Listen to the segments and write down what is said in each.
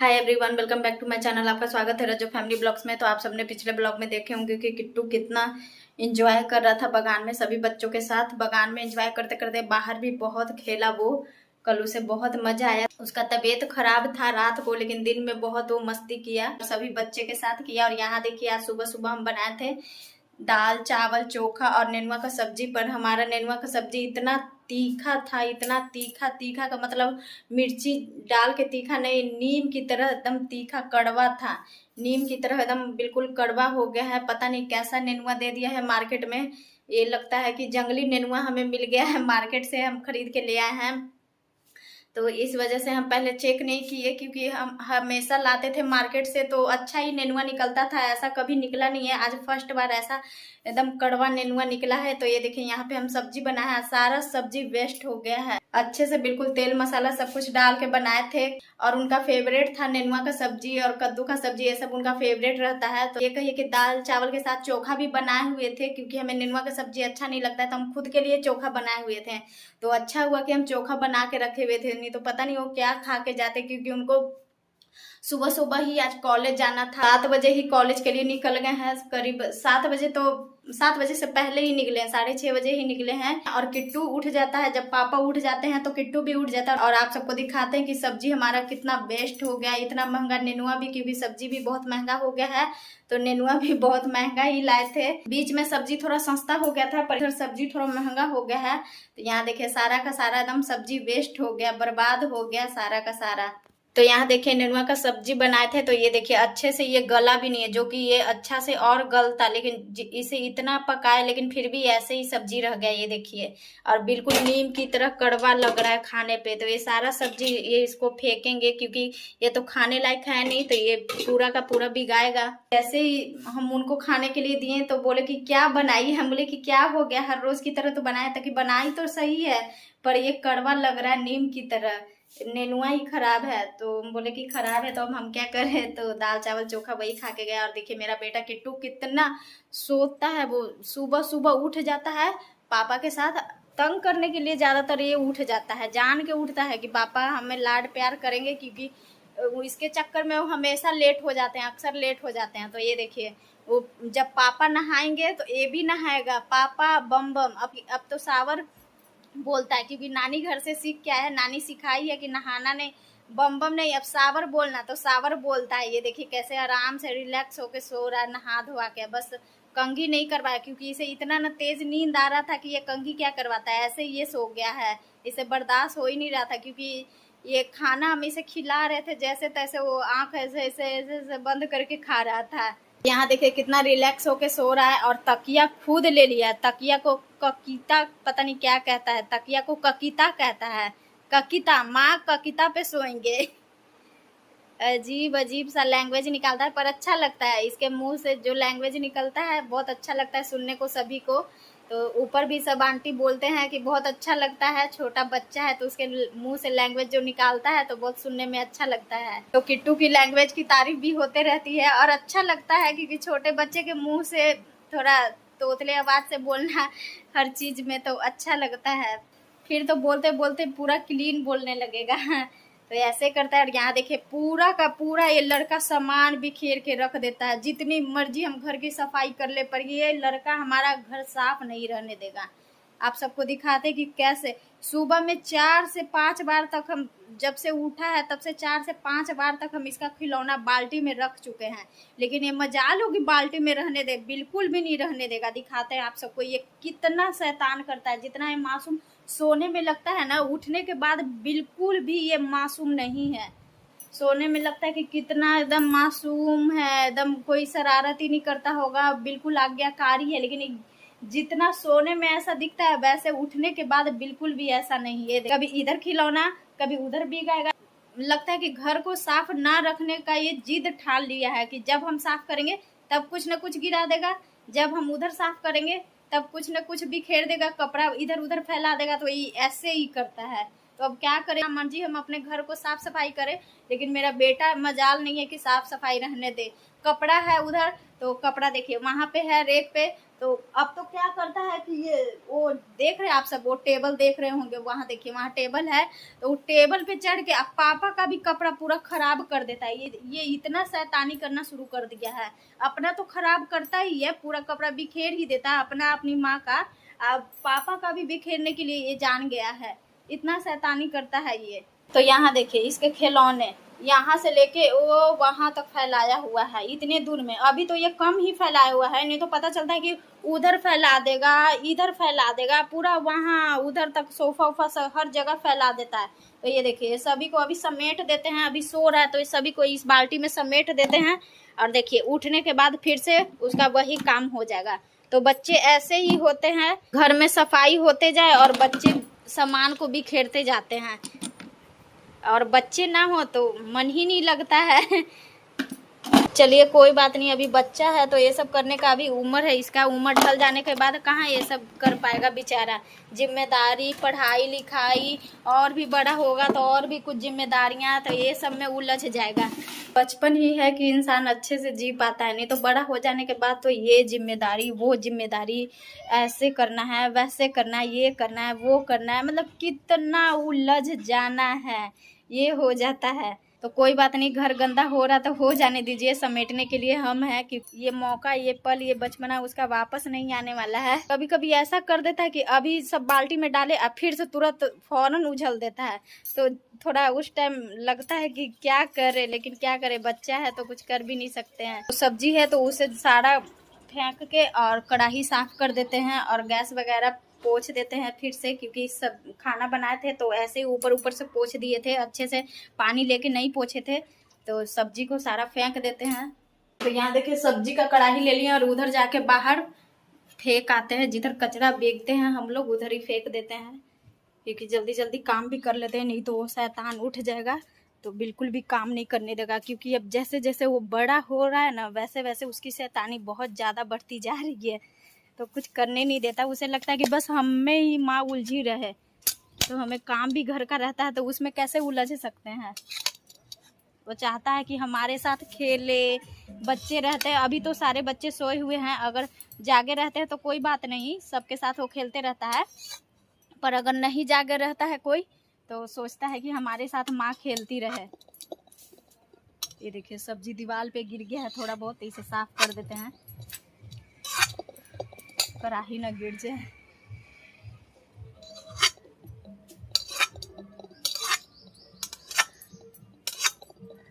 Hi everyone, welcome back to my channel. आपका स्वागत है रजो फैमिली ब्लॉग्स में। तो आप सबने पिछले ब्लॉग में देखे होंगे कि किट्टू कितना एंजॉय कर रहा था बागान में सभी बच्चों के साथ। बागान में एंजॉय करते करते बाहर भी बहुत खेला वो। कल उसे बहुत मजा आया। उसका तबीयत खराब था रात को, लेकिन दिन में बहुत वो मस्ती किया, सभी बच्चे के साथ किया। और यहाँ देखिए, आज सुबह सुबह हम बनाए थे दाल चावल चोखा और नेनुआ का सब्जी। पर हमारा नेनुआ का सब्जी इतना तीखा था, इतना तीखा, तीखा का मतलब मिर्ची डाल के तीखा नहीं, नीम की तरह एकदम तीखा कड़वा था। नीम की तरह एकदम बिल्कुल कड़वा हो गया है। पता नहीं कैसा नेनुआ दे दिया है मार्केट में। ये लगता है कि जंगली नेनुआ हमें मिल गया है, मार्केट से हम खरीद के ले आए हैं। तो इस वजह से हम पहले चेक नहीं किए, क्योंकि हम हमेशा लाते थे मार्केट से तो अच्छा ही नेनुआ निकलता था। ऐसा कभी निकला नहीं है, आज फर्स्ट बार ऐसा एकदम कड़वा नेनुआ निकला है। तो ये देखिए, यहाँ पे हम सब्जी बनाए हैं, सारा सब्जी वेस्ट हो गया है। अच्छे से बिल्कुल तेल मसाला सब कुछ डाल के बनाए थे। और उनका फेवरेट था नेनुआ का सब्जी और कद्दू का सब्जी, ये सब उनका फेवरेट रहता है। तो ये कहिए कि दाल चावल के साथ चोखा भी बनाए हुए थे, क्योंकि हमें नेनुआ का सब्जी अच्छा नहीं लगता है तो हम खुद के लिए चोखा बनाए हुए थे। तो अच्छा हुआ कि हम चोखा बना के रखे हुए थे, नहीं तो पता नहीं वो क्या खा के जाते, क्योंकि उनको सुबह सुबह ही आज कॉलेज जाना था। 7 बजे ही कॉलेज के लिए निकल गए हैं, करीब 7 बजे। तो 7 बजे से पहले ही निकले हैं, 6:30 बजे ही निकले हैं। और किट्टू उठ जाता है, जब पापा उठ जाते हैं तो किट्टू भी उठ जाता है। और आप सबको दिखाते हैं कि सब्जी हमारा कितना वेस्ट हो गया, इतना महंगा नेनुआ भी, क्योंकि सब्जी भी बहुत महंगा हो गया है। तो नेनुआ भी बहुत महंगा ही लाए थे। बीच में सब्जी थोड़ा सस्ता हो गया था, पर इधर सब्जी थोड़ा महंगा हो गया है। तो यहाँ देखिए, सारा का सारा एकदम सब्जी वेस्ट हो गया, बर्बाद हो गया सारा का सारा। तो यहाँ देखिए, नेनुआ का सब्जी बनाए थे। तो ये देखिए, अच्छे से ये गला भी नहीं है, जो कि ये अच्छा से और गलता, लेकिन इसे इतना पकाए लेकिन फिर भी ऐसे ही सब्जी रह गया। ये देखिए, और बिल्कुल नीम की तरह कड़वा लग रहा है खाने पे। तो ये सारा सब्जी ये इसको फेंकेंगे, क्योंकि ये तो खाने लायक है नहीं, तो ये पूरा का पूरा बिगाएगा। जैसे ही हम उनको खाने के लिए दिए तो बोले कि क्या बनाई। हम बोले कि क्या हो गया, हर रोज की तरह तो बनाया था। कि बनाई तो सही है, पर ये कड़वा लग रहा है नीम की तरह, नेनुआ ही खराब है। तो बोले कि खराब है तो अब हम क्या करें। तो दाल चावल चोखा वही खा के गया। और देखिए, मेरा बेटा किट्टू कितना सोता है। वो सुबह सुबह उठ जाता है पापा के साथ, तंग करने के लिए ज्यादातर ये उठ जाता है, जान के उठता है कि पापा हमें लाड प्यार करेंगे, क्योंकि इसके चक्कर में वो हमेशा लेट हो जाते हैं, अक्सर लेट हो जाते हैं। तो ये देखिए, वो जब पापा नहाएंगे तो ये भी नहाएगा, पापा बम बम। अब तो सावर बोलता है, क्योंकि नानी घर से सीख के आया है, नानी सिखाई है कि नहाना नहीं, बम बम नहीं, अब सावर बोलना। तो सावर बोलता है। ये देखिए कैसे आराम से रिलैक्स होके सो रहा है, नहा धोवा के। बस कंघी नहीं करवाया, क्योंकि इसे इतना न तेज नींद आ रहा था कि ये कंघी क्या करवाता है, ऐसे ही ये सो गया है। इसे बर्दाश्त हो ही नहीं रहा था, क्योंकि ये खाना हम इसे खिला रहे थे जैसे तैसे, वो आंख ऐसे ऐसे ऐसे ऐसे बंद करके खा रहा था। यहाँ देखिए कितना रिलैक्स होके सो रहा है। और तकिया खुद ले लिया है। तकिया को ककीता पता नहीं क्या कहता है, तकिया को ककीता कहता है। ककीता, माँ ककीता पे सोएंगे। अजीब अजीब सा लैंग्वेज निकालता है, पर अच्छा लगता है। इसके मुंह से जो लैंग्वेज निकलता है बहुत अच्छा लगता है सुनने को सभी को। तो ऊपर भी सब आंटी बोलते हैं कि बहुत अच्छा लगता है, छोटा बच्चा है तो उसके मुंह से लैंग्वेज जो निकालता है तो बहुत सुनने में अच्छा लगता है। तो किट्टू की लैंग्वेज की तारीफ भी होते रहती है और अच्छा लगता है, क्योंकि छोटे बच्चे के मुंह से थोड़ा तोतले आवाज से बोलना हर चीज में तो अच्छा लगता है। फिर तो बोलते बोलते पूरा क्लीन बोलने लगेगा। तो ऐसे करता है। और यहाँ देखिए, पूरा का पूरा ये लड़का सामान बिखेर के रख देता है। जितनी मर्जी हम घर की सफाई कर ले, पर ये लड़का हमारा घर साफ नहीं रहने देगा। आप सबको दिखाते कि कैसे सुबह में 4 से 5 बार तक हम, जब से उठा है तब से 4 से 5 बार तक हम इसका खिलौना बाल्टी में रख चुके हैं, लेकिन ये मजाल होगी बाल्टी में रहने दे, बिल्कुल भी नहीं रहने देगा। दिखाते हैं आप सबको ये कितना शैतान करता है। जितना ये मासूम सोने में लगता है ना, उठने के बाद बिल्कुल भी ये मासूम नहीं है। सोने में लगता है कि कितना एकदम मासूम है, एकदम कोई शरारत ही नहीं करता होगा, बिल्कुल आज्ञाकारी है। लेकिन जितना सोने में ऐसा दिखता है, वैसे उठने के बाद बिल्कुल भी ऐसा नहीं है। कभी इधर खिलौना, कभी उधर भीगाएगा। लगता है कि घर को साफ ना रखने का ये जिद ठान लिया है, कि जब हम साफ करेंगे तब कुछ न कुछ गिरा देगा, जब हम उधर साफ करेंगे तब कुछ न कुछ बिखेर देगा, कपड़ा इधर उधर फैला देगा। तो ये ऐसे ही करता है। तो अब क्या करें, मर्जी हम अपने घर को साफ सफाई करें, लेकिन मेरा बेटा मजाल नहीं है कि साफ सफाई रहने दे। कपड़ा है उधर, तो कपड़ा देखिए वहां पे है रेक पे। तो अब तो क्या करता है कि ये वो देख रहे हैं आप सब, वो टेबल देख रहे होंगे, वहां देखिए वहां टेबल है, तो वो टेबल पे चढ़ के अब पापा का भी कपड़ा पूरा खराब कर देता है। ये इतना शैतानी करना शुरू कर दिया है। अपना तो खराब करता ही है, पूरा कपड़ा बिखेर ही देता है अपना अपनी माँ का, अब पापा का भी बिखेरने के लिए ये जान गया है, इतना शैतानी करता है ये। तो यहाँ देखिए इसके खिलौने यहाँ से लेके वो वहां तक फैलाया हुआ है, इतने दूर में। अभी तो ये कम ही फैलाया हुआ है, नहीं तो पता चलता है कि उधर फैला देगा, इधर फैला देगा, पूरा वहां उधर तक सोफा उफा हर जगह फैला देता है। तो ये देखिए सभी को अभी समेट देते हैं, अभी सो रहा है तो ये सभी को इस बाल्टी में समेट देते हैं, और देखिए उठने के बाद फिर से उसका वही काम हो जाएगा। तो बच्चे ऐसे ही होते हैं, घर में सफाई होते जाए और बच्चे सामान को बिखेरते जाते हैं, और बच्चे ना हो तो मन ही नहीं लगता है। चलिए कोई बात नहीं, अभी बच्चा है तो ये सब करने का अभी उम्र है इसका, उम्र ढल जाने के बाद कहाँ ये सब कर पाएगा बेचारा। जिम्मेदारी, पढ़ाई लिखाई, और भी बड़ा होगा तो और भी कुछ जिम्मेदारियां, तो ये सब में उलझ जाएगा। बचपन ही है कि इंसान अच्छे से जी पाता है, नहीं तो बड़ा हो जाने के बाद तो ये जिम्मेदारी वो जिम्मेदारी, ऐसे करना है वैसे करना है, ये करना है वो करना है, मतलब कितना उलझ जाना है, ये हो जाता है। तो कोई बात नहीं, घर गंदा हो रहा तो हो जाने दीजिए, समेटने के लिए हम हैं कि ये मौका, ये पल, ये बचपना उसका वापस नहीं आने वाला है। कभी कभी ऐसा कर देता है कि अभी सब बाल्टी में डाले और फिर से तुरंत फौरन उछल देता है, तो थोड़ा उस टाइम लगता है कि क्या करे, लेकिन क्या करे, बच्चा है तो कुछ कर भी नहीं सकते हैं। तो सब्जी है तो उसे सारा फेंक के और कढ़ाई साफ कर देते हैं और गैस वगैरह पोंछ देते हैं फिर से, क्योंकि सब खाना बनाए थे तो ऐसे ही ऊपर ऊपर से पोंछ दिए थे, अच्छे से पानी लेके नहीं पोंछे थे, तो सब्जी को सारा फेंक देते हैं। तो यहाँ देखिए सब्जी का कढ़ाई ले लिया और उधर जाके बाहर फेंक आते हैं, जिधर कचरा बेचते हैं हम लोग उधर ही फेंक देते हैं, क्योंकि जल्दी जल्दी काम भी कर लेते हैं, नहीं तो वो शैतान उठ जाएगा तो बिल्कुल भी काम नहीं करने देगा। क्योंकि अब जैसे जैसे वो बड़ा हो रहा है ना, वैसे वैसे उसकी शैतानी बहुत ज़्यादा बढ़ती जा रही है, तो कुछ करने नहीं देता। उसे लगता है कि बस हमें ही माँ उलझी रहे, तो हमें काम भी घर का रहता है तो उसमें कैसे उलझ सकते हैं। वो चाहता है कि हमारे साथ खेले, बच्चे रहते हैं, अभी तो सारे बच्चे सोए हुए हैं, अगर जागे रहते हैं तो कोई बात नहीं, सबके साथ वो खेलते रहता है, पर अगर नहीं जागे रहता है कोई तो सोचता है कि हमारे साथ माँ खेलती रहे। ये देखिए सब्जी दीवार पे गिर गया है थोड़ा बहुत, तो इसे साफ कर देते हैं, कढ़ाई ना गिर जाए।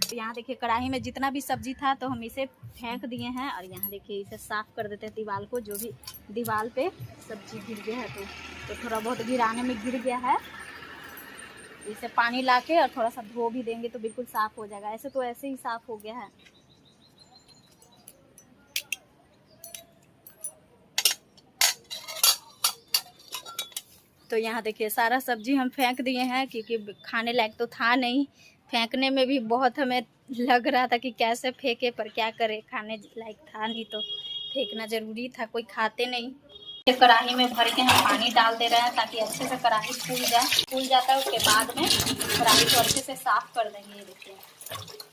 तो यहाँ देखिए कढ़ाई में जितना भी सब्जी था तो हम इसे फेंक दिए हैं, और यहाँ देखिए इसे साफ कर देते हैं दीवार को, जो भी दीवार पे सब्जी गिर गया है तो थोड़ा बहुत गिराने में गिर गया है, इसे पानी लाके और थोड़ा सा धो भी देंगे तो बिल्कुल साफ हो जाएगा। ऐसे तो ऐसे ही साफ हो गया है। तो यहाँ देखिए सारा सब्जी हम फेंक दिए हैं, क्योंकि खाने लायक तो था नहीं, फेंकने में भी बहुत हमें लग रहा था कि कैसे फेंके, पर क्या करे, खाने लायक था नहीं तो फेंकना जरूरी था, कोई खाते नहीं। कढ़ाई में भर के हम पानी डाल दे रहे हैं ताकि अच्छे से कढ़ाई फूल जाता है, उसके बाद में कढ़ाई को अच्छे से साफ कर देंगे। ये देखिए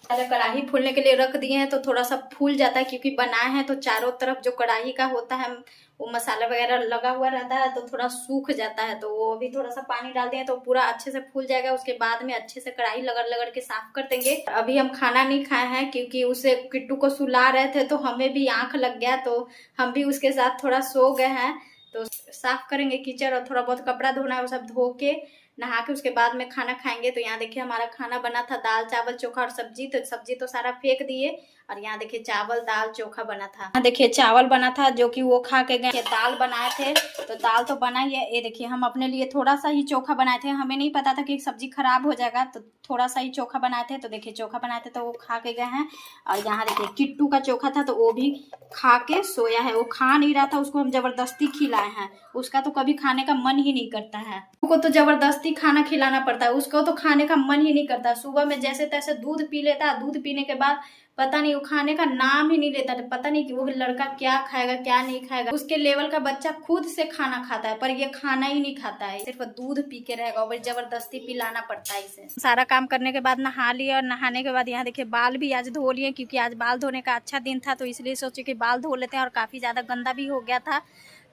पहले कढ़ाई फूलने के लिए रख दिए हैं तो थोड़ा सा फूल जाता है, क्योंकि बनाए हैं तो चारों तरफ जो कढ़ाई का होता है वो मसाला वगैरह लगा हुआ रहता है तो थोड़ा सूख जाता है, तो वो अभी थोड़ा सा पानी डाल दिए तो पूरा अच्छे से फूल जाएगा। उसके बाद में अच्छे से कढ़ाई लगड़ के साफ कर देंगे। अभी हम खाना नहीं खाए हैं क्योंकि उसे किट्टू को सुला रहे थे तो हमें भी आंख लग गया, तो हम भी उसके साथ थोड़ा सो गए हैं। तो साफ करेंगे किचन और थोड़ा बहुत कपड़ा धोना है, वो सब धो के नहा के उसके बाद में खाना खाएंगे। तो यहाँ देखिए हमारा खाना बना था दाल चावल चोखा और सब्जी, तो सब्जी तो सारा फेंक दिए, और यहाँ देखिए चावल दाल चोखा बना था। यहाँ देखिए चावल बना था जो कि वो खा के गए। दाल बनाए थे तो दाल तो बना ही है। ये देखिए हम अपने लिए थोड़ा सा ही चोखा बनाए थे, हमें नहीं पता था कि सब्जी खराब हो जाएगा, तो थोड़ा सा ही चोखा बनाए थे। तो देखिए चोखा बनाए थे तो वो खा के गए हैं। और यहाँ देखिए किट्टू का चोखा था तो वो भी खा के सोया है, वो खा नहीं रहा था, उसको हम जबरदस्ती खिलाए हैं, उसका तो कभी खाने का मन ही नहीं करता है, उसको तो जबरदस्ती जबरदस्ती खाना खिलाना पड़ता है। उसको तो खाने का मन ही नहीं करता। सुबह में जैसे तैसे दूध पी लेता है, दूध पीने के बाद पता नहीं वो खाने का नाम ही नहीं लेता। पता नहीं कि वो लड़का क्या खाएगा क्या नहीं खाएगा। उसके लेवल का बच्चा खुद से खाना खाता है, पर ये खाना ही नहीं खाता है, सिर्फ दूध पी के रहेगा और जबरदस्ती पिलाना पड़ता है इसे। सारा काम करने के बाद नहा लिया और नहाने के बाद यहाँ देखिए बाल भी आज धो लिए, क्योंकि आज बाल धोने का अच्छा दिन था, तो इसलिए सोचे कि बाल धो लेते हैं। और काफ़ी ज़्यादा गंदा भी हो गया था,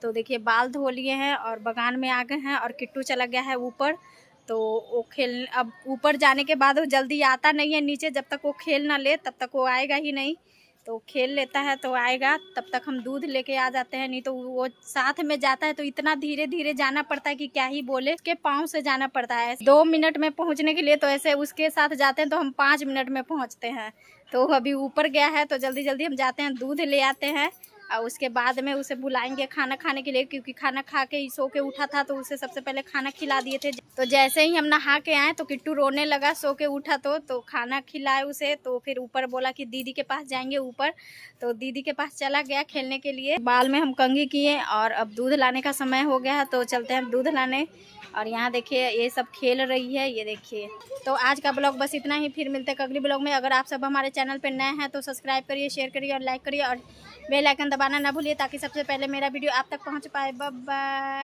तो देखिए बाल धो लिए हैं और बगान में आ गए हैं। और किट्टू चला गया है ऊपर, तो वो खेल, अब ऊपर जाने के बाद वो जल्दी आता नहीं है नीचे। जब तक वो खेल ना ले तब तक वो आएगा ही नहीं। तो खेल लेता है तो आएगा, तब तक हम दूध लेके आ जाते हैं। नहीं तो वो साथ में जाता है तो इतना धीरे धीरे जाना पड़ता है कि क्या ही बोले। उसके पाँव से जाना पड़ता है 2 मिनट में पहुंचने के लिए, तो ऐसे उसके साथ जाते हैं तो हम 5 मिनट में पहुंचते हैं। तो अभी ऊपर गया है तो जल्दी जल्दी हम जाते हैं, दूध ले आते हैं और उसके बाद में उसे बुलाएंगे खाना खाने के लिए, क्योंकि खाना खा के ही सो के उठा था, तो उसे सबसे पहले खाना खिला दिए थे। तो जैसे ही हम नहा के आए तो किट्टू रोने लगा, सो के उठा तो खाना खिलाए उसे। तो फिर ऊपर बोला कि दीदी के पास जाएंगे ऊपर, तो दीदी के पास चला गया खेलने के लिए। बाल में हम कंघी किए और अब दूध लाने का समय हो गया है, तो चलते हैं दूध लाने। और यहाँ देखिए ये सब खेल रही है, ये देखिए। तो आज का ब्लॉग बस इतना ही, फिर मिलते हैं अगली ब्लॉग में। अगर आप सब हमारे चैनल पर नए हैं तो सब्सक्राइब करिए, शेयर करिए और लाइक करिए, और बेल आइकन दबाना ना भूलिए, ताकि सबसे पहले मेरा वीडियो आप तक पहुँच पाए। Bye bye.